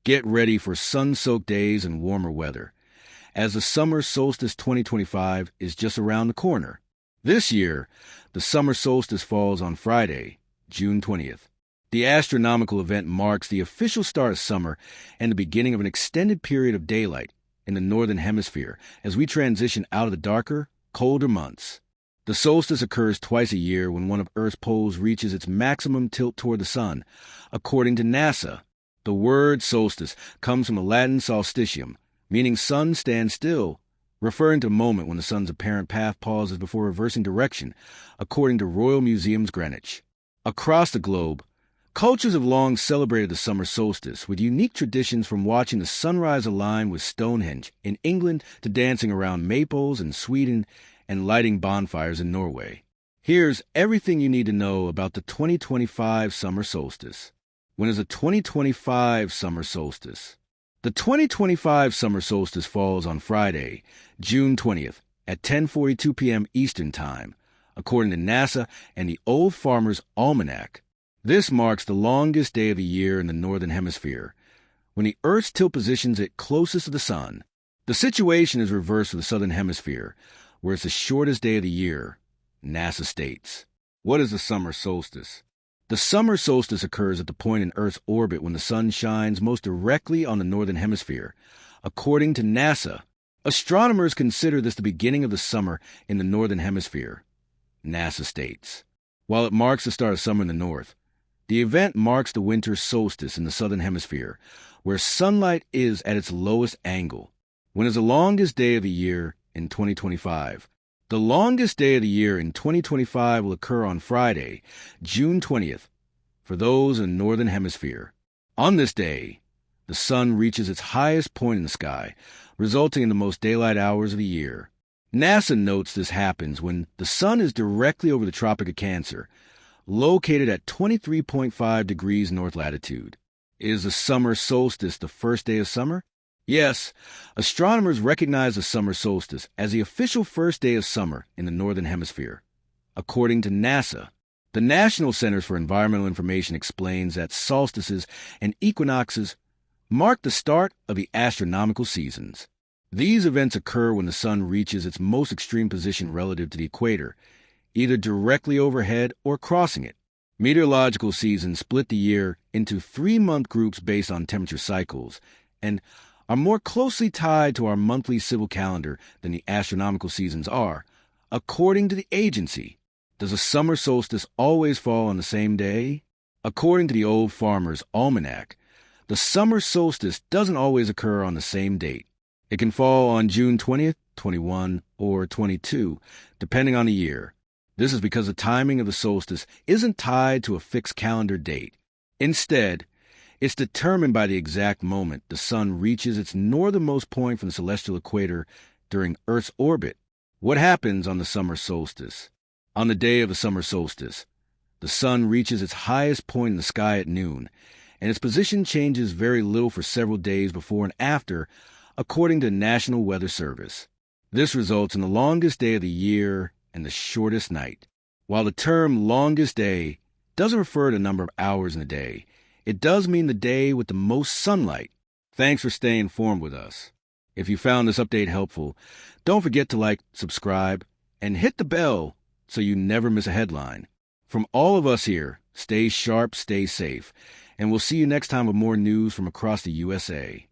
Get ready for sun-soaked days and warmer weather, as the summer solstice 2025 is just around the corner. This year, the summer solstice falls on Friday, June 20th. The astronomical event marks the official start of summer and the beginning of an extended period of daylight in the northern hemisphere as we transition out of the darker, colder months. The solstice occurs twice a year when one of Earth's poles reaches its maximum tilt toward the sun, according to NASA. The word solstice comes from the Latin solstitium, meaning sun stands still, referring to a moment when the sun's apparent path pauses before reversing direction, according to Royal Museums Greenwich. Across the globe, cultures have long celebrated the summer solstice with unique traditions, from watching the sunrise align with Stonehenge in England to dancing around maypoles in Sweden and lighting bonfires in Norway. Here's everything you need to know about the 2025 summer solstice. When is the 2025 summer solstice? The 2025 summer solstice falls on Friday, June 20th at 10:42 p.m. Eastern Time, according to NASA and the Old Farmer's Almanac. This marks the longest day of the year in the northern hemisphere, when the Earth's tilt positions it closest to the sun. The situation is reversed for the southern hemisphere, where it's the shortest day of the year, NASA states. What is the summer solstice? The summer solstice occurs at the point in Earth's orbit when the sun shines most directly on the northern hemisphere, according to NASA. Astronomers consider this the beginning of the summer in the northern hemisphere, NASA states. While it marks the start of summer in the north, the event marks the winter solstice in the southern hemisphere, where sunlight is at its lowest angle. When is the longest day of the year in 2025? The longest day of the year in 2025 will occur on Friday, June 20th, for those in the northern hemisphere. On this day, the sun reaches its highest point in the sky, resulting in the most daylight hours of the year. NASA notes this happens when the sun is directly over the Tropic of Cancer, located at 23.5 degrees north latitude. Is the summer solstice the first day of summer? Yes, astronomers recognize the summer solstice as the official first day of summer in the northern hemisphere. According to NASA, the National Centers for Environmental Information explains that solstices and equinoxes mark the start of the astronomical seasons. These events occur when the sun reaches its most extreme position relative to the equator, either directly overhead or crossing it. Meteorological seasons split the year into 3-month groups based on temperature cycles, and are more closely tied to our monthly civil calendar than the astronomical seasons are, according to the agency. Does the summer solstice always fall on the same day? According to the Old Farmer's Almanac, the summer solstice doesn't always occur on the same date. It can fall on June 20th, 21, or 22, depending on the year. This is because the timing of the solstice isn't tied to a fixed calendar date. Instead, it's determined by the exact moment the sun reaches its northernmost point from the celestial equator during Earth's orbit. What happens on the summer solstice? On the day of the summer solstice, the sun reaches its highest point in the sky at noon, and its position changes very little for several days before and after, according to the National Weather Service. This results in the longest day of the year and the shortest night. While the term longest day doesn't refer to the number of hours in a day, it does mean the day with the most sunlight. Thanks for staying informed with us. If you found this update helpful, don't forget to like, subscribe, and hit the bell so you never miss a headline. From all of us here, stay sharp, stay safe, and we'll see you next time with more news from across the USA.